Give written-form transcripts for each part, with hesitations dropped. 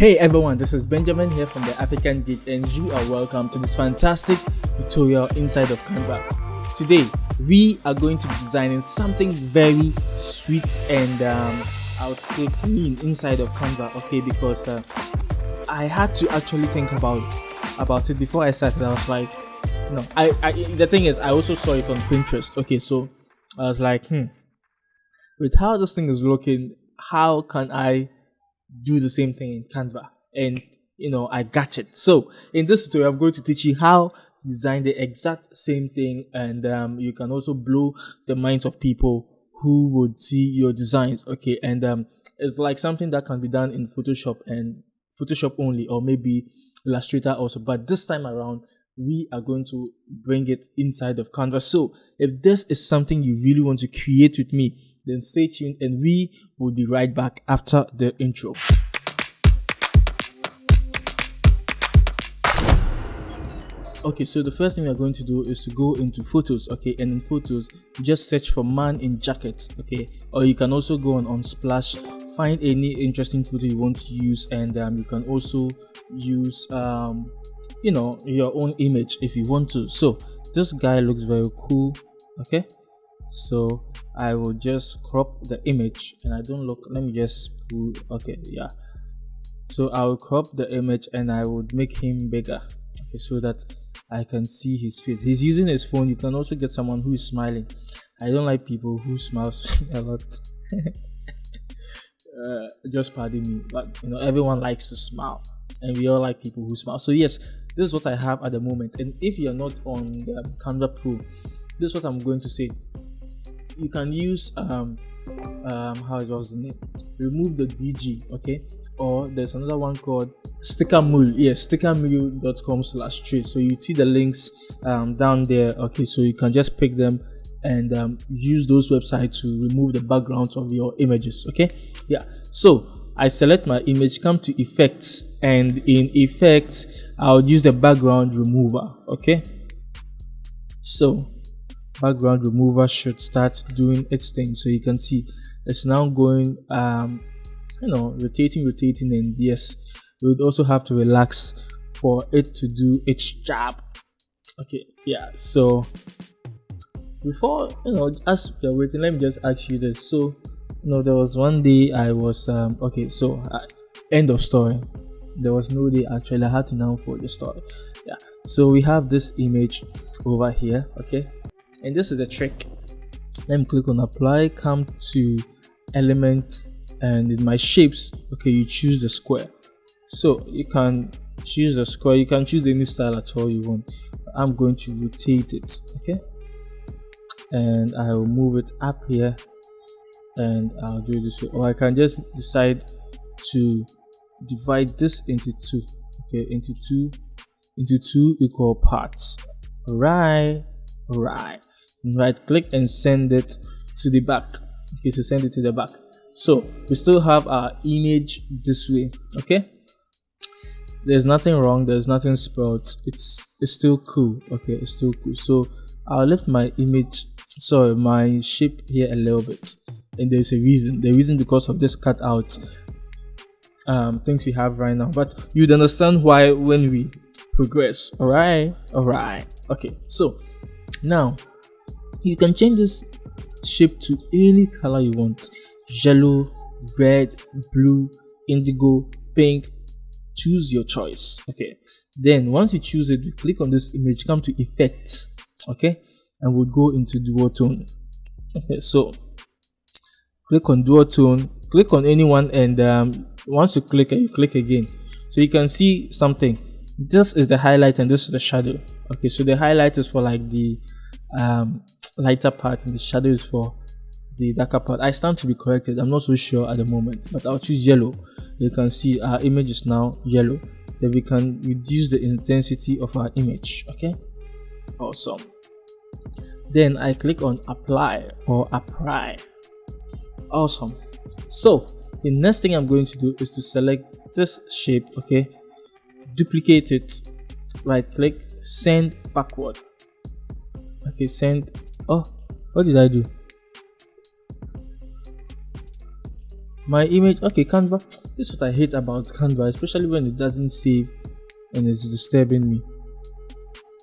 Hey everyone, this is Benjamin here from the African Geek, and you are welcome to this fantastic tutorial inside of Canva. Today, we are going to be designing something very sweet and I would say clean inside of Canva, okay, because I had to actually think about it before I started. I was like, no, the thing is, I also saw it on Pinterest, okay, so I was like, with how this thing is looking, how can I do the same thing in Canva? And I got it. So in this tutorial, I'm going to teach you how to design the exact same thing, and you can also blow the minds of people who would see your designs, okay? And it's like something that can be done in Photoshop and Photoshop only, or maybe Illustrator also, but this time around we are going to bring it inside of Canva. So if this is something you really want to create with me, then stay tuned and we will be right back after the intro. Okay, so the first thing we are going to do is to go into photos, okay, and in photos just search for man in jacket, okay, or you can also go on Splash, find any interesting photo you want to use, and you can also use your own image if you want to. So this guy looks very cool, okay, so I will just crop the image, and I don't look, let me just pull, okay, yeah, so I will crop the image and I would make him bigger, okay, so that I can see his face. He's using his phone. You can also get someone who is smiling. I don't like people who smile a lot. Just pardon me, but everyone likes to smile, and we all like people who smile. So yes, this is what I have at the moment. And if you're not on the Canva Pro, this is what I'm going to say. You can use how was the name? Remove the BG, okay? Or there's another one called Stickermule. Yes, stickermule.com/trade. So you see the links down there, okay? So you can just pick them and use those websites to remove the backgrounds of your images, okay? Yeah. So I select my image, come to effects, and in effects I'll use the background remover, okay? So background remover should start doing its thing. So you can see it's now going rotating, and yes, we would also have to relax for it to do its job, okay? Yeah, so before as you're waiting, let me just ask you this. So there was one day I was end of story. There was no day actually. I had to now for the story. Yeah, so we have this image over here, okay, and this is the trick. Let me click on apply, come to element, and in my shapes, okay, you choose the square. So you can choose the square, you can choose any style at all you want. I'm going to rotate it, okay, and I will move it up here, and I'll do it this way, or I can just decide to divide this into two, okay, into two equal parts. All right, right click and send it to the back, okay, so send it to the back. So we still have our image this way, okay, there's nothing wrong, there's nothing spelled, it's still cool, okay, it's still cool. So I'll lift my my shape here a little bit, and there's a reason. The reason because of this cutout things we have right now, but you'd understand why when we progress. All right, okay. So now you can change this shape to any color you want: yellow, red, blue, indigo, pink. Choose your choice, okay. Then once you choose it, you click on this image, come to effects, okay, and we'll go into duotone, okay. So click on duotone, click on anyone, and once you click it, you click again, so you can see something. This is the highlight and this is the shadow, okay. So the highlight is for like the lighter part, and the shadow is for the darker part. I stand to be corrected, I'm not so sure at the moment, but I'll choose yellow. You can see our image is now yellow. Then we can reduce the intensity of our image, okay, awesome. Then I click on apply or apply, awesome. So the next thing I'm going to do is to select this shape, okay, duplicate it, right click, send backward, okay, send. Oh, what did I do? My image, okay, Canva, this is what I hate about Canva, especially when it doesn't save and it's disturbing me.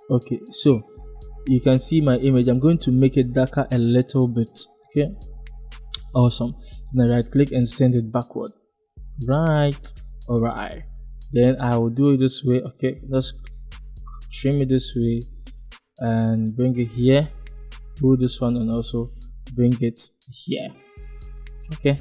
Okay, so you can see my image. I'm going to make it darker a little bit. Okay, awesome. Then right click and send it backward. Right, alright. Then I will do it this way. Okay, let's trim it this way and bring it here. Do this one and also bring it here. Okay,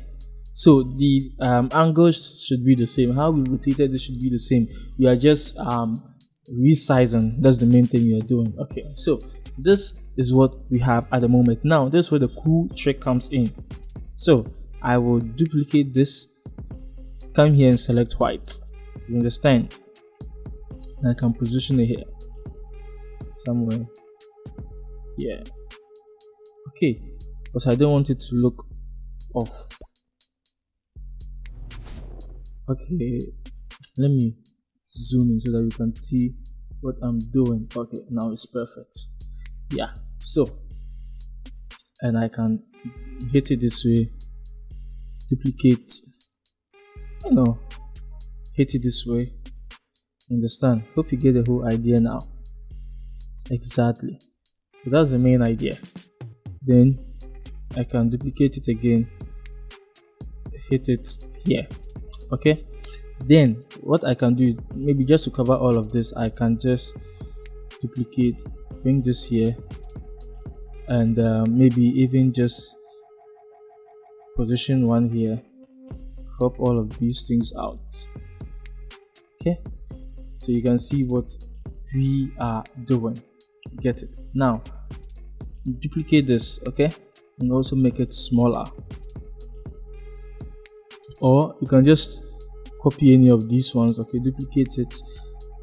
so the angles should be the same. How we rotated this should be the same. We are just resizing. That's the main thing we are doing. Okay, so this is what we have at the moment. Now this is where the cool trick comes in. So I will duplicate this, come here and select white. You understand? I can position it here somewhere. Yeah. Okay, but I don't want it to look off. Okay, let me zoom in so that you can see what I'm doing. Okay, now it's perfect. Yeah, so, and I can hit it this way, duplicate, hit it this way. Understand? Hope you get the whole idea now. Exactly, so that's the main idea. Then I can duplicate it again, hit it here. Okay, then what I can do is, maybe just to cover all of this, I can just duplicate, bring this here, and maybe even just position one here, crop all of these things out. Okay, so you can see what we are doing. Get it? Now duplicate this, okay, and also make it smaller, or you can just copy any of these ones. Okay, duplicate it,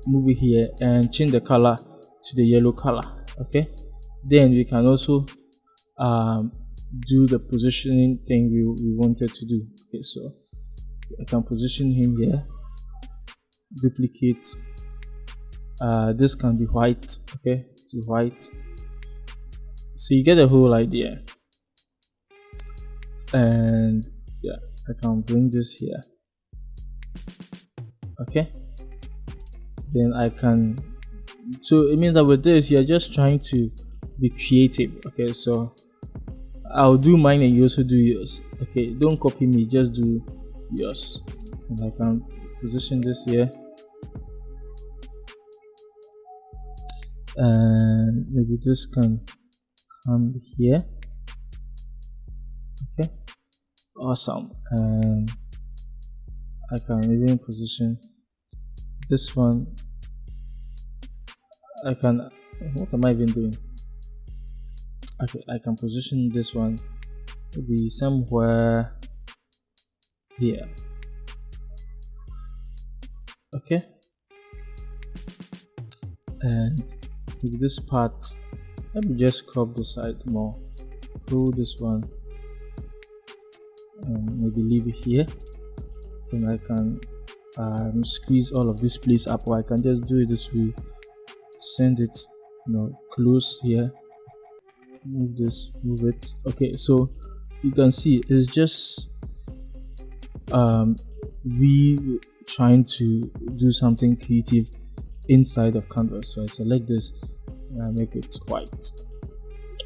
move it here and change the color to the yellow color. Okay, then we can also do the positioning thing we wanted to do. Okay, so I can position him here, duplicate, this can be white. Okay, to white, so you get the whole idea. And yeah, I can bring this here. Okay, then I can, so it means that with this you're just trying to be creative. Okay, so I'll do mine and you also do yours. Okay, don't copy me, just do yours. And I can position this here, and maybe this can come here. Okay, awesome. And I can even position this one. I can, what am I even doing? Okay, I can position this one maybe somewhere here. Okay, and with this part, let me just crop the side more, pull this one and maybe leave it here. Then I can squeeze all of this place up, or I can just do it this way, send it close here, move this, move it. Okay, so you can see it's just we trying to do something creative inside of Canva. So I select this and I make it white.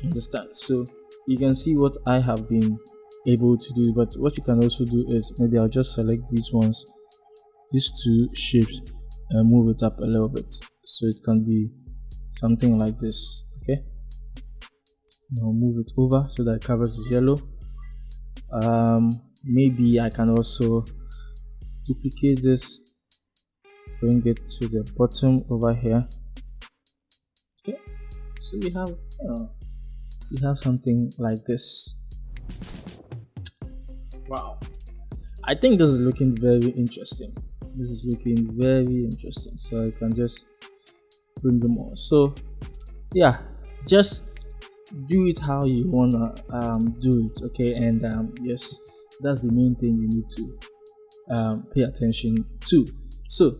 Understand? So you can see what I have been able to do, but what you can also do is, maybe I'll just select these ones, these two shapes, and move it up a little bit so it can be something like this. Okay, now move it over so that it covers the yellow. Maybe I can also duplicate this, bring it to the bottom over here. Okay, so we have something like this. Wow, I think this is looking very interesting. This is looking very interesting. So I can just bring them all. So yeah, just do it how you wanna do it. Okay, and yes, that's the main thing you need to pay attention to. So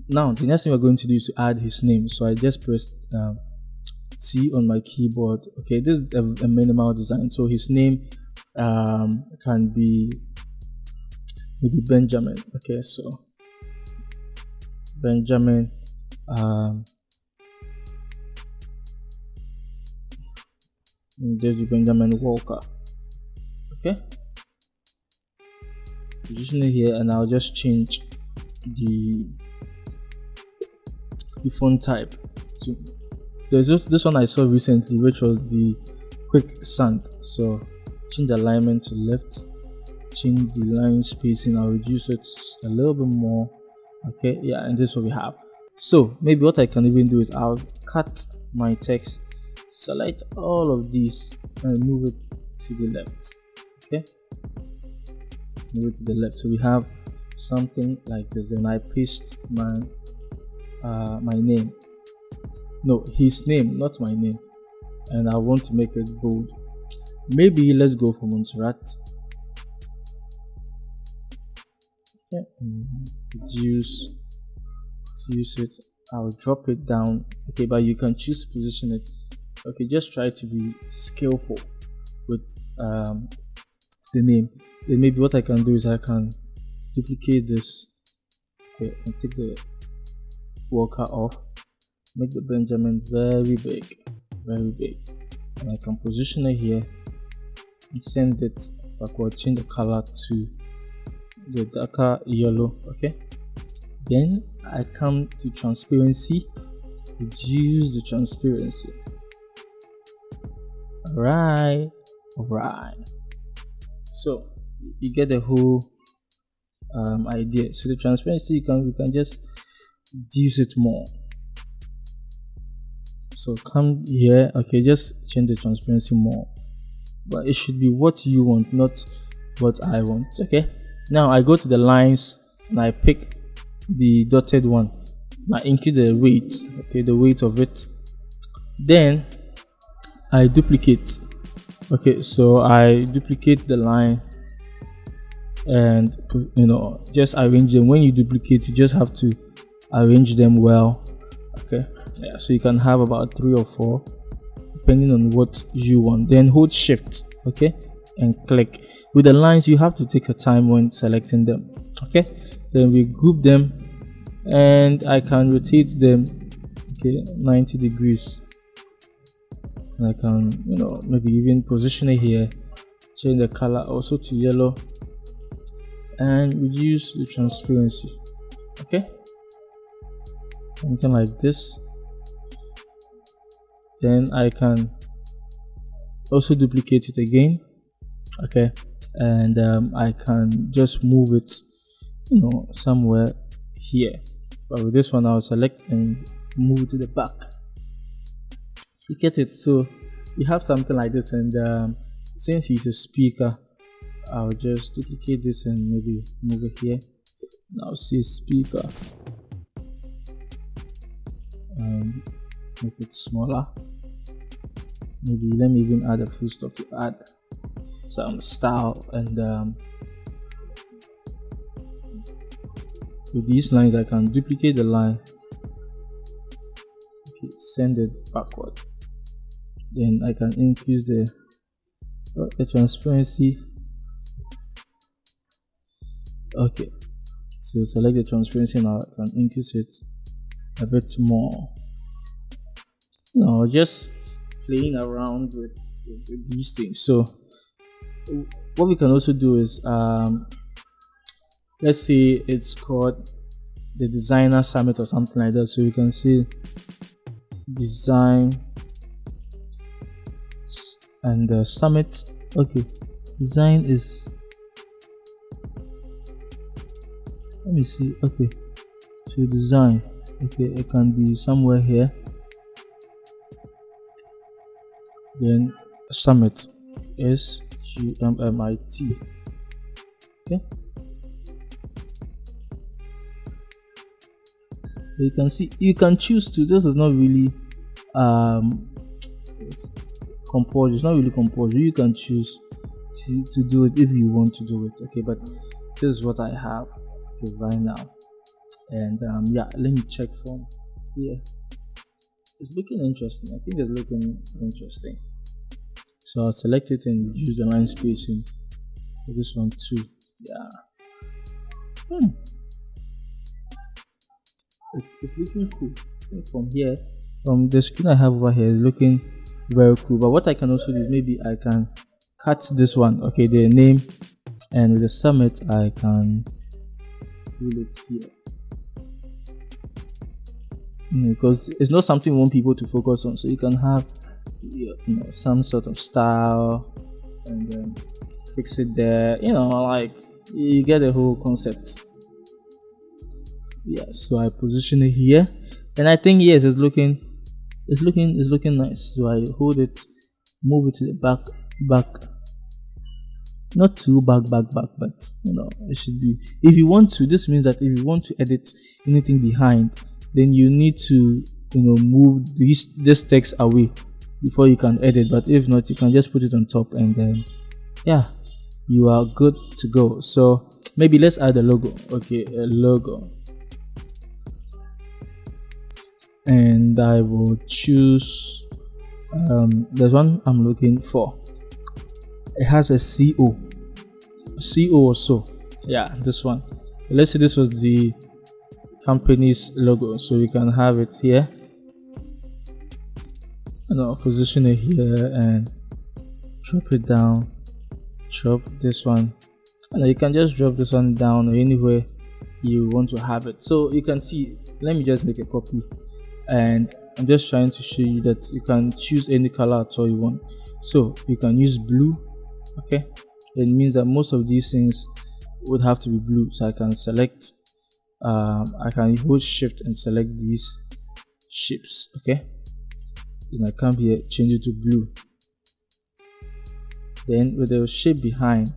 now the next thing we're going to do is to add his name. So I just pressed T on my keyboard. Okay, this is a minimal design, so his name can be maybe Benjamin. Okay, so Benjamin, there's Benjamin Walker. Okay, position it here, and I'll just change the font type to, there's just this one I saw recently, which was the quicksand. So change the alignment to left, change the line spacing, I'll reduce it a little bit more. Okay, yeah, and this is what we have. So maybe what I can even do is I'll cut my text, select all of these, and move it to the left. Okay, move it to the left, so we have something like this. Then I paste my name, no, his name, not my name, and I want to make it bold. Maybe let's go for Montserrat. Okay, reduce it, I'll drop it down. Okay, but you can choose to position it. Okay, just try to be skillful with the name. Then maybe what I can do is I can duplicate this, okay, and take the Walker off, make the Benjamin very big, and I can position it here and send it backward, change the color to the darker yellow. Okay, then I come to transparency, reduce the transparency. Alright, so you get the whole idea. So the transparency, we can just reduce it more. So come here, okay, just change the transparency more, but it should be what you want, not what I want. Okay, now I go to the lines and I pick the dotted one, I increase the weight, okay, the weight of it, then I duplicate. Okay, so I duplicate the line and just arrange them. When you duplicate, you just have to arrange them well. Okay, yeah, so you can have about 3 or 4 depending on what you want. Then hold shift, okay, and click. With the lines, you have to take your time when selecting them. Okay, then we group them and I can rotate them, okay, 90 degrees, and I can maybe even position it here, change the color also to yellow, and reduce the transparency. Okay, something like this. Then I can also duplicate it again, okay, and I can just move it somewhere here. But with this one, I'll select and move it to the back. You get it? So you have something like this, and since he's a speaker, I'll just duplicate this and maybe move it here. Now see speaker and make it smaller. Maybe let me even add a full stop to add some style, and with these lines I can duplicate the line, okay, send it backward, then I can increase the transparency. Okay, so select the transparency. Now I can increase it a bit more. Just playing around with these things. So what we can also do is let's say it's called the designer summit or something like that, so you can see design and the summit. Okay, design is, let me see. Okay, so design, okay, it can be somewhere here. Then summit, SUMMIT. Okay, you can see, you can choose to, this is not really compulsory, it's not really compulsory, you can choose to do it if you want to do it. Okay, but this is what I have, okay, right now. And yeah, let me check from here. It's looking interesting. I think it's looking interesting. So I'll select it and use the line spacing for this one too. Yeah. Hmm, it's looking cool. I think from here, from the screen I have over here, is looking very cool. But what I can also do is maybe I can cut this one. Okay, the name, and with the summit I can do it here. Because it's not something we want people to focus on, so you can have some sort of style and then fix it there, like you get the whole concept. Yeah, so I position it here, and I think yes, it's looking nice. So I hold it, move it to the back, not too back, but it should be. If you want to, this means that if you want to edit anything behind, then you need to move this text away before you can edit. But if not, you can just put it on top, and then yeah, you are good to go. So maybe let's add a logo. Okay, a logo, and I will choose there's one I'm looking for. It has a CO or so. Yeah, this one. Let's say this was the company's logo, so you can have it here, position it here and drop it down, drop this one, and you can just drop this one down anywhere you want to have it. So you can see, let me just make a copy, and I'm just trying to show you that you can choose any color at all you want. So you can use blue. Okay, it means that most of these things would have to be blue, so I can select I can hold shift and select these shapes. Okay, then I come here, change it to blue. Then with the shape behind,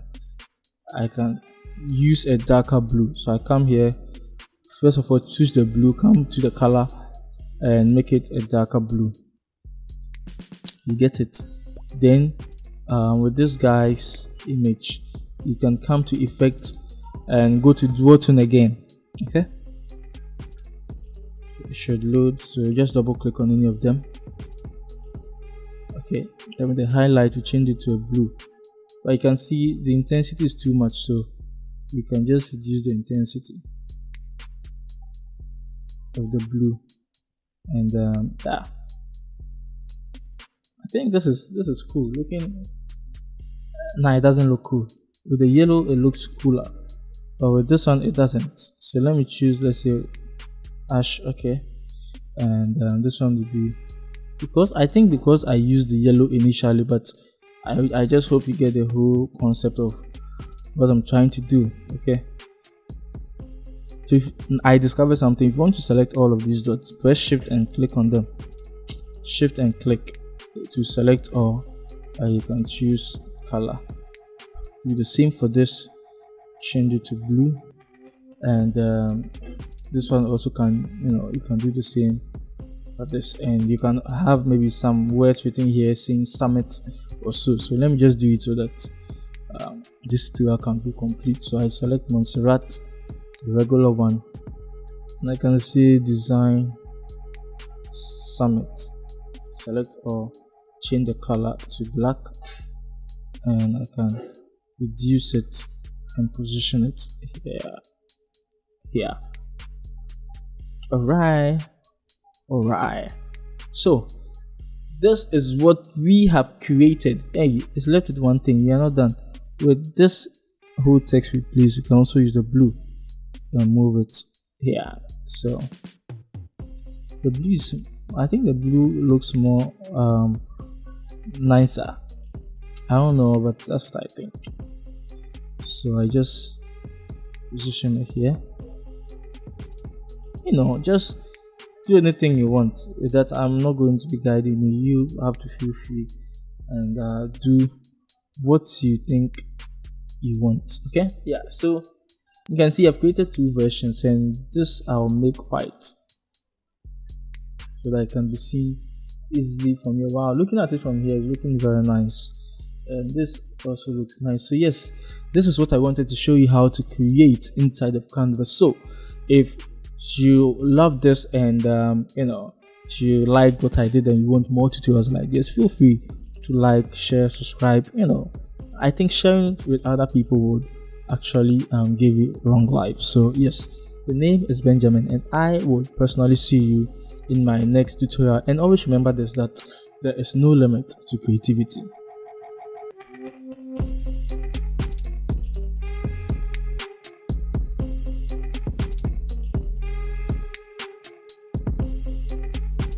I can use a darker blue. So I come here, first of all choose the blue, come to the color and make it a darker blue. You get it. Then with this guy's image, you can come to effect and go to dual tone again. Okay, it should load, so just double click on any of them. Okay, then with the highlight we change it to a blue, but you can see the intensity is too much, so you can just reduce the intensity of the blue. And yeah, I think this is cool looking. Nah, it doesn't look cool. With the yellow it looks cooler, but with this one it doesn't. So let me choose, let's say ash. Okay, and this one will be, because I used the yellow initially, but I just hope you get the whole concept of what I'm trying to do. Okay, so if I discover something, if you want to select all of these dots, press shift and click on them, shift and click to select all, and you can choose color. Do the same for this, change it to blue, and this one also can, you can do the same for this, and you can have maybe some words written here saying summit or so. So let me just do it so that this tutorial can be complete. So I select Montserrat, the regular one, and I can say design summit, select all, change the color to black, and I can reduce it and position it here. All right, so this is what we have created. Hey, it's left with one thing. We are not done with this whole text replace. You can also use the blue and move it here. So the blue is, I think the blue looks more nicer. I don't know, but that's what I think. So I just position it here. Just do anything you want. With that, I'm not going to be guiding you. You have to feel free and do what you think you want. Okay, yeah. So you can see I've created two versions, and this I'll make white so that it can be seen easily from here. Wow, looking at it from here is looking very nice, and this also looks nice. So yes, this is what I wanted to show you how to create inside of Canva. So if you love this and you like what I did and you want more tutorials like this, feel free to like, share, subscribe. I think sharing with other people would actually give you long life. So yes, the name is Benjamin, and I will personally see you in my next tutorial. And always remember this, that there is no limit to creativity.